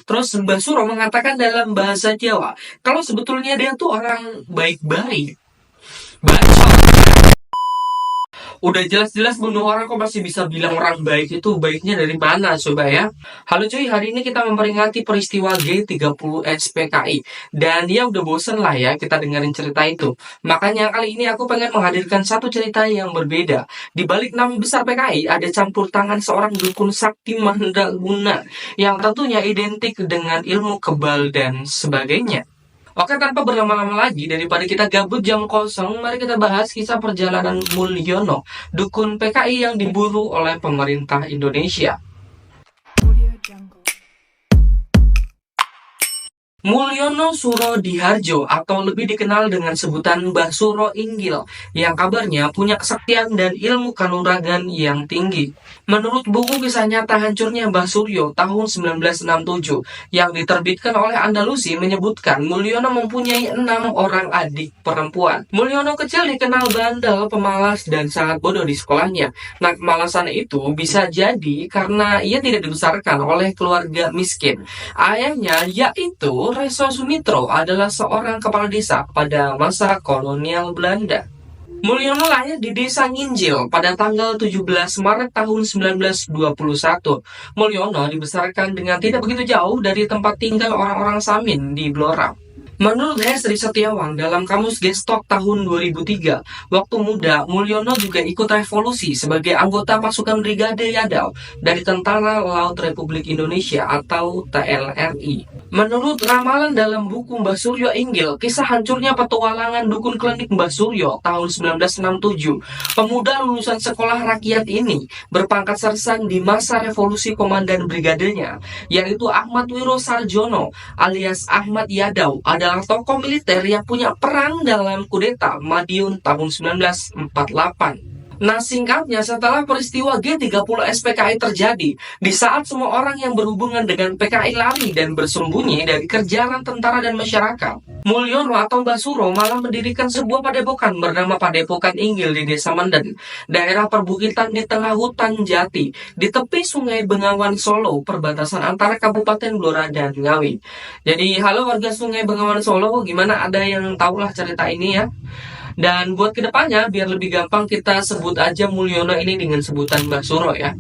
Terus Mbah Suro mengatakan dalam bahasa Jawa, kalau sebetulnya dia tuh orang baik-baik. Bacot. Udah jelas-jelas bunuh orang kok masih bisa bilang orang baik, itu baiknya dari mana coba ya? Halo cuy, hari ini kita memperingati peristiwa G30 SPKI. Dan ya udah bosen lah ya kita dengerin cerita itu. Makanya kali ini aku pengen menghadirkan satu cerita yang berbeda. Di balik nama besar PKI ada campur tangan seorang dukun sakti mandaluna yang tentunya identik dengan ilmu kebal dan sebagainya. Oke, tanpa berlama-lama lagi, daripada kita gabut jam kosong, mari kita bahas kisah perjalanan Mulyono, dukun PKI yang diburu oleh pemerintah Indonesia. Audio Jungle. Mulyono Suro Diharjo atau lebih dikenal dengan sebutan Mbah Suro Inggil yang kabarnya punya kesaktian dan ilmu kanuragan yang tinggi. Menurut buku kisah nyata hancurnya Mbah Suryo tahun 1967 yang diterbitkan oleh Andalusi menyebutkan Mulyono mempunyai 6 orang adik perempuan. Mulyono kecil dikenal bandel, pemalas, dan sangat bodoh di sekolahnya. Nah, kemalasan itu bisa jadi karena ia tidak dibesarkan oleh keluarga miskin. Ayahnya yaitu Reso Sumitro adalah seorang kepala desa pada masa kolonial Belanda. Mulyono lahir di desa Nginjil pada tanggal 17 Maret tahun 1921. Mulyono dibesarkan dengan tidak begitu jauh dari tempat tinggal orang-orang Samin di Blora. Menurut Hesri Setiawan dalam Kamus Gestok tahun 2003, waktu muda Mulyono juga ikut revolusi sebagai anggota pasukan Brigade Yadau dari Tentara Laut Republik Indonesia atau TLRI. Menurut ramalan dalam buku Mbah Suryo Inggil, kisah hancurnya petualangan dukun klinik Mbah Suryo tahun 1967, pemuda lulusan sekolah rakyat ini berpangkat sersan di masa revolusi komandan brigadenya, yaitu Ahmad Wiro Sarjono alias Ahmad Yadau adalah tokoh militer yang punya peran dalam kudeta Madiun tahun 1948. Nah, singkatnya, setelah peristiwa G30 SPKI terjadi, di saat semua orang yang berhubungan dengan PKI lari dan bersembunyi dari kejaran tentara dan masyarakat, Mulyono atau Mbah Suro malah mendirikan sebuah padepokan bernama Padepokan Inggil di Desa Menden, daerah perbukitan di tengah hutan jati, di tepi Sungai Bengawan Solo, perbatasan antara Kabupaten Blora dan Ngawi. Jadi, halo warga Sungai Bengawan Solo, gimana, ada yang tahulah cerita ini ya? Dan buat kedepannya, biar lebih gampang kita sebut aja Mulyono ini dengan sebutan Mbah Suro ya.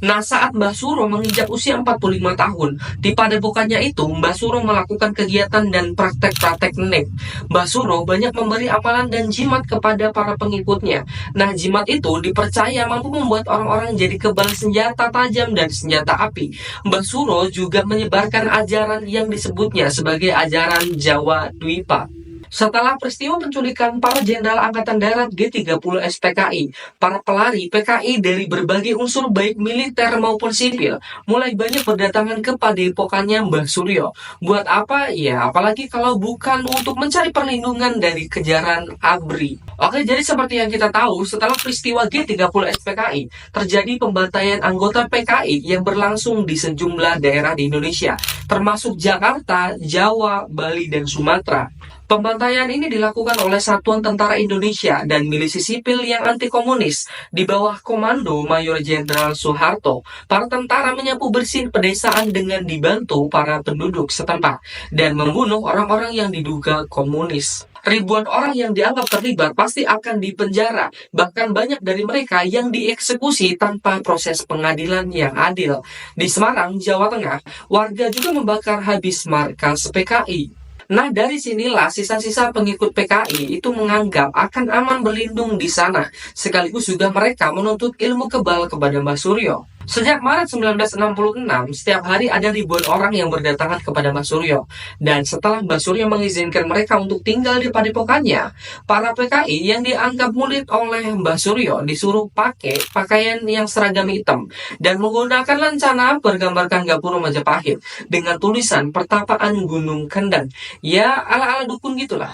Nah, saat Mbah Suro menginjak usia 45 tahun, di padepokannya itu, Mbah Suro melakukan kegiatan dan praktek-praktek nenek. Mbah Suro banyak memberi amalan dan jimat kepada para pengikutnya. Nah, jimat itu dipercaya mampu membuat orang-orang jadi kebal senjata tajam dan senjata api. Mbah Suro juga menyebarkan ajaran yang disebutnya sebagai ajaran Jawa Dwipa. Setelah peristiwa penculikan para jenderal Angkatan Darat G30 SPKI, para pelari PKI dari berbagai unsur baik militer maupun sipil mulai banyak berdatangan ke padepokannya Mbah Suryo. Buat apa? Ya, apalagi kalau bukan untuk mencari perlindungan dari kejaran ABRI. Oke, jadi seperti yang kita tahu, setelah peristiwa G30 SPKI, terjadi pembantaian anggota PKI yang berlangsung di sejumlah daerah di Indonesia, termasuk Jakarta, Jawa, Bali, dan Sumatera. Pembantaian ini dilakukan oleh Satuan Tentara Indonesia dan milisi sipil yang anti-komunis di bawah komando Mayor Jenderal Soeharto. Para tentara menyapu bersih pedesaan dengan dibantu para penduduk setempat dan membunuh orang-orang yang diduga komunis. Ribuan orang yang dianggap terlibat pasti akan dipenjara, bahkan banyak dari mereka yang dieksekusi tanpa proses pengadilan yang adil. Di Semarang, Jawa Tengah, warga juga membakar habis markas PKI. Nah, dari sinilah sisa-sisa pengikut PKI itu menganggap akan aman berlindung di sana, sekaligus juga mereka menuntut ilmu kebal kepada Mbah Suryo. Sejak Maret 1966, setiap hari ada ribuan orang yang berdatangan kepada Mbah Suryo. Dan setelah Mbah Suryo mengizinkan mereka untuk tinggal di padepokannya, para PKI yang dianggap murid oleh Mbah Suryo disuruh pakai pakaian yang seragam hitam dan menggunakan lencana bergambarkan Gapura Majapahit dengan tulisan Pertapaan Gunung Kendang. Ya, ala-ala dukun gitulah.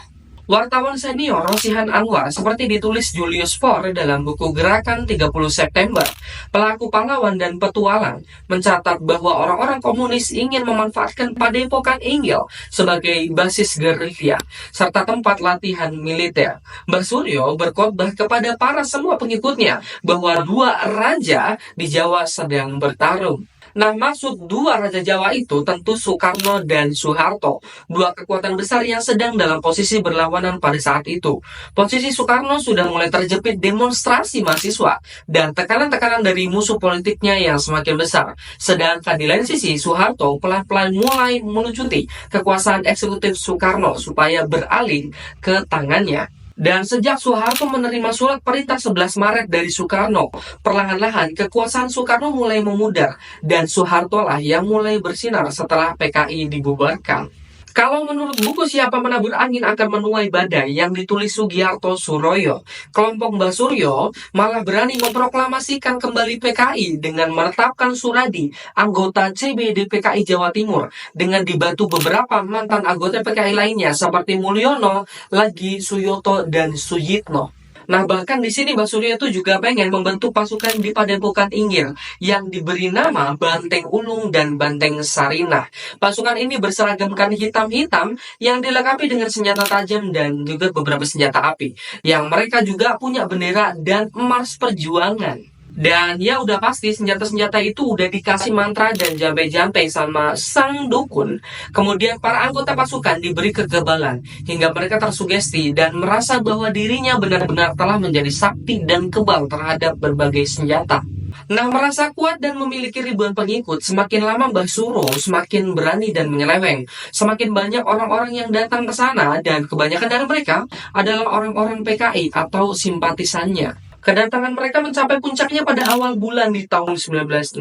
Wartawan senior Rosihan Anwar seperti ditulis Julius Por dalam buku Gerakan 30 September, pelaku pahlawan dan petualang, mencatat bahwa orang-orang komunis ingin memanfaatkan Padepokan Inggil sebagai basis gerilya serta tempat latihan militer. Mbah Suryo berkhotbah kepada para semua pengikutnya bahwa dua raja di Jawa sedang bertarung. Nah, maksud dua Raja Jawa itu tentu Soekarno dan Soeharto, dua kekuatan besar yang sedang dalam posisi berlawanan pada saat itu. Posisi Soekarno sudah mulai terjepit demonstrasi mahasiswa dan tekanan-tekanan dari musuh politiknya yang semakin besar. Sedangkan di lain sisi, Soeharto pelan-pelan mulai melucuti kekuasaan eksekutif Soekarno supaya beralih ke tangannya. Dan sejak Soeharto menerima surat perintah 11 Maret dari Soekarno, perlahan-lahan kekuasaan Soekarno mulai memudar dan Soeharto lah yang mulai bersinar setelah PKI dibubarkan. Kalau menurut buku Siapa Menabur Angin Akan Menuai Badai yang ditulis Sugiarto Suroyo, kelompok Mbah Suryo malah berani memproklamasikan kembali PKI dengan menetapkan Suradi, anggota CBD PKI Jawa Timur, dengan dibantu beberapa mantan anggota PKI lainnya seperti Mulyono, Lagi, Suyoto, dan Suyitno. Nah, bahkan di sini Mbak Surya itu juga pengen membentuk pasukan di Padepokan Inggil yang diberi nama Banteng Ulung dan Banteng Sarinah. Pasukan ini berseragamkan hitam-hitam yang dilengkapi dengan senjata tajam dan juga beberapa senjata api. Yang mereka juga punya bendera dan emas perjuangan. Dan ya udah pasti senjata-senjata itu udah dikasih mantra dan jampe-jampe sama sang dukun. Kemudian para anggota pasukan diberi kekebalan hingga mereka tersugesti dan merasa bahwa dirinya benar-benar telah menjadi sakti dan kebal terhadap berbagai senjata. Nah, merasa kuat dan memiliki ribuan pengikut, semakin lama Mbah Suro semakin berani dan menyeleweng. Semakin banyak orang-orang yang datang ke sana dan kebanyakan dari mereka adalah orang-orang PKI atau simpatisannya. Kedatangan mereka mencapai puncaknya pada awal bulan di tahun 1967.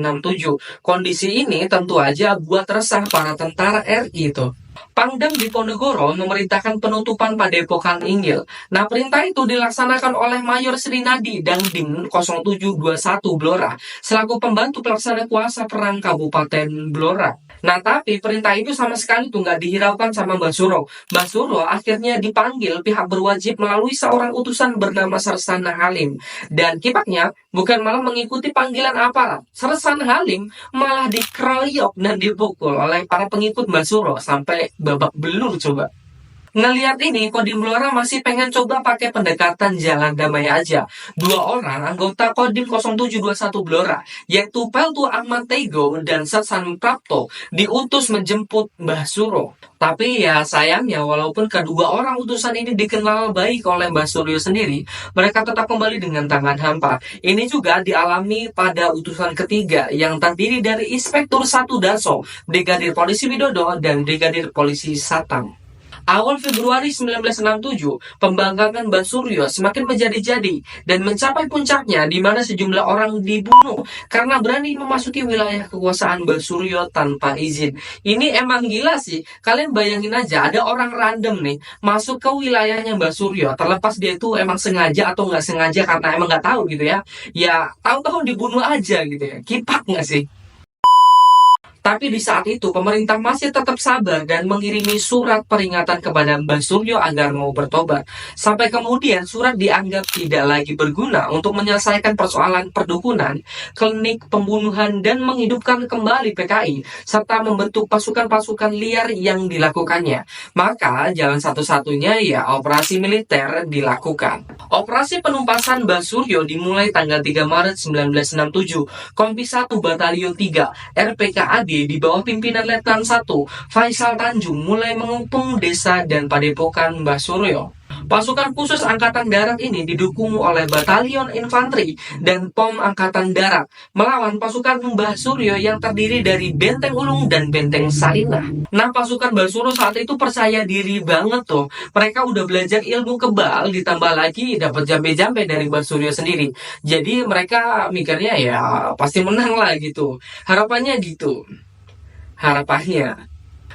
Kondisi ini tentu aja buat resah para tentara RI itu. Pangdam Diponegoro memerintahkan penutupan Padepokan Inggil. Nah, perintah itu dilaksanakan oleh Mayor Srinadi Dangdim 0721 Blora selaku pembantu pelaksana kuasa perang Kabupaten Blora. Nah, tapi perintah itu sama sekali tuh nggak dihiraukan sama Mbah Suro. Mbah Suro akhirnya dipanggil pihak berwajib melalui seorang utusan bernama Sersana Halim. Dan kibatnya bukan malah mengikuti panggilan aparat. Sersana Halim malah dikeroyok dan dipukul oleh para pengikut Mbah Suro sampai babak belur coba. Ngelihat ini, Kodim Blora masih pengen coba pakai pendekatan jalan damai aja. Dua orang anggota Kodim 0721 Blora, yaitu Peltu Ahmad Tego dan Sersan Prapto, diutus menjemput Mbah Suro. Tapi ya sayangnya, walaupun kedua orang utusan ini dikenal baik oleh Mbah Suryo sendiri, mereka tetap kembali dengan tangan hampa. Ini juga dialami pada utusan ketiga yang terdiri dari Inspektur 1 Daso, Brigadir Polisi Widodo, dan Brigadir Polisi Satang. Awal Februari 1967, pembangkangan Mbah Suryo semakin menjadi-jadi dan mencapai puncaknya di mana sejumlah orang dibunuh karena berani memasuki wilayah kekuasaan Mbah Suryo tanpa izin. Ini emang gila sih. Kalian bayangin aja ada orang random nih masuk ke wilayahnya Mbah Suryo, terlepas dia itu emang sengaja atau nggak sengaja karena emang nggak tahu gitu ya. Ya tahu-tahu dibunuh aja gitu ya. Kipak nggak sih? Tapi di saat itu pemerintah masih tetap sabar dan mengirimi surat peringatan kepada Mbah Suryo agar mau bertobat. Sampai kemudian surat dianggap tidak lagi berguna untuk menyelesaikan persoalan perdukunan, klinik pembunuhan dan menghidupkan kembali PKI serta membentuk pasukan-pasukan liar yang dilakukannya. Maka jalan satu-satunya ya operasi militer dilakukan. Operasi penumpasan Mbah Suryo dimulai tanggal 3 Maret 1967. Kompi 1 Batalion 3 RPKAD di bawah pimpinan Letnan 1 Faisal Tanjung mulai mengepung desa dan padepokan Mbah Suryo. Pasukan khusus Angkatan Darat ini didukung oleh Batalion Infanteri dan POM Angkatan Darat melawan pasukan Mbah Suryo yang terdiri dari Benteng Ulung dan Benteng Sarinah. Nah, pasukan Mbah Suryo saat itu percaya diri banget tuh. Mereka udah belajar ilmu kebal, ditambah lagi dapat jambe-jambe dari Mbah Suryo sendiri. Jadi mereka mikirnya ya pasti menang lah gitu. Harapannya gitu. Harapannya.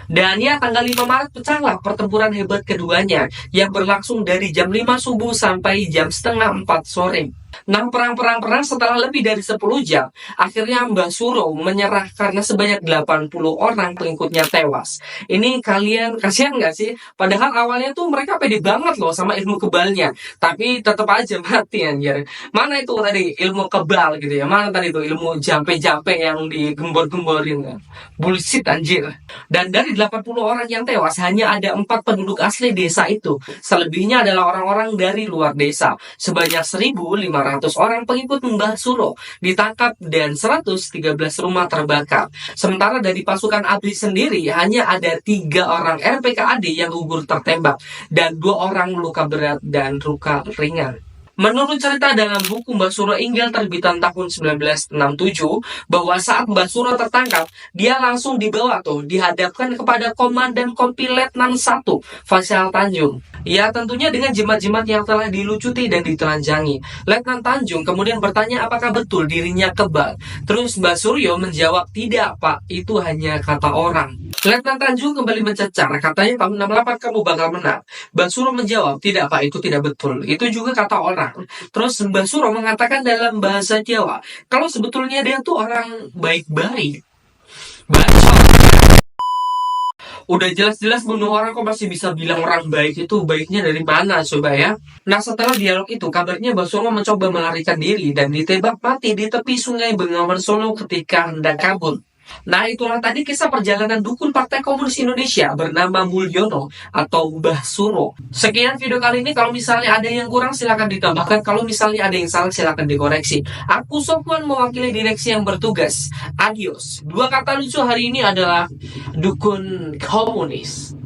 Dan ya tanggal 5 Maret pecahlah pertempuran hebat keduanya yang berlangsung dari jam 5 subuh sampai jam setengah 4 sore. Nah, perang setelah lebih dari 10 jam, akhirnya Mbah Suro menyerah karena sebanyak 80 orang pengikutnya tewas. Ini kalian kasihan nggak sih? Padahal awalnya tuh mereka pede banget loh sama ilmu kebalnya, tapi tetap aja mati anjir. Mana itu tadi ilmu kebal gitu ya? Mana tadi itu ilmu jampe-jampe yang digembor-gemborin kan? Bullshit anjir. Dan dari 80 orang yang tewas, hanya ada 4 penduduk asli desa itu. Selebihnya adalah orang-orang dari luar desa. Sebanyak 1.500 200 orang pengikut Mbah Suro ditangkap dan 113 rumah terbakar. Sementara dari pasukan ABRI sendiri hanya ada 3 orang RPKAD yang gugur tertembak dan 2 orang luka berat dan luka ringan. Menurut cerita dalam buku Mbah Suro Inggil terbitan tahun 1967, bahwa saat Mbah Suro tertangkap, dia langsung dihadapkan kepada Komandan Kompi Letnan 1, Faisal Tanjung. Ya, tentunya dengan jimat-jimat yang telah dilucuti dan ditelanjangi. Letnan Tanjung kemudian bertanya apakah betul dirinya kebal. Terus Mbah Suryo menjawab, "Tidak, Pak, itu hanya kata orang." Letnan Tanjung kembali mencecar, katanya tahun 68 kamu bakal menang. Mbah Suro menjawab, "Tidak, Pak, itu tidak betul. Itu juga kata orang." Terus Mbah Suro mengatakan dalam bahasa Jawa, kalau sebetulnya dia tuh orang baik-baik. Bacot. Udah jelas-jelas bunuh orang kok masih bisa bilang orang baik, itu baiknya dari mana coba ya? Nah, setelah dialog itu kabarnya Mbah Suro mencoba melarikan diri dan ditembak mati di tepi sungai Bengawan Solo ketika hendak kabur. Nah, itulah tadi kisah perjalanan dukun Partai Komunis Indonesia bernama Mulyono atau Mbah Suro. Sekian video kali ini, kalau misalnya ada yang kurang silahkan ditambahkan, kalau misalnya ada yang salah silahkan dikoreksi. Aku Sofwan mewakili direksi yang bertugas. Adios. 2 kata lucu hari ini adalah dukun komunis.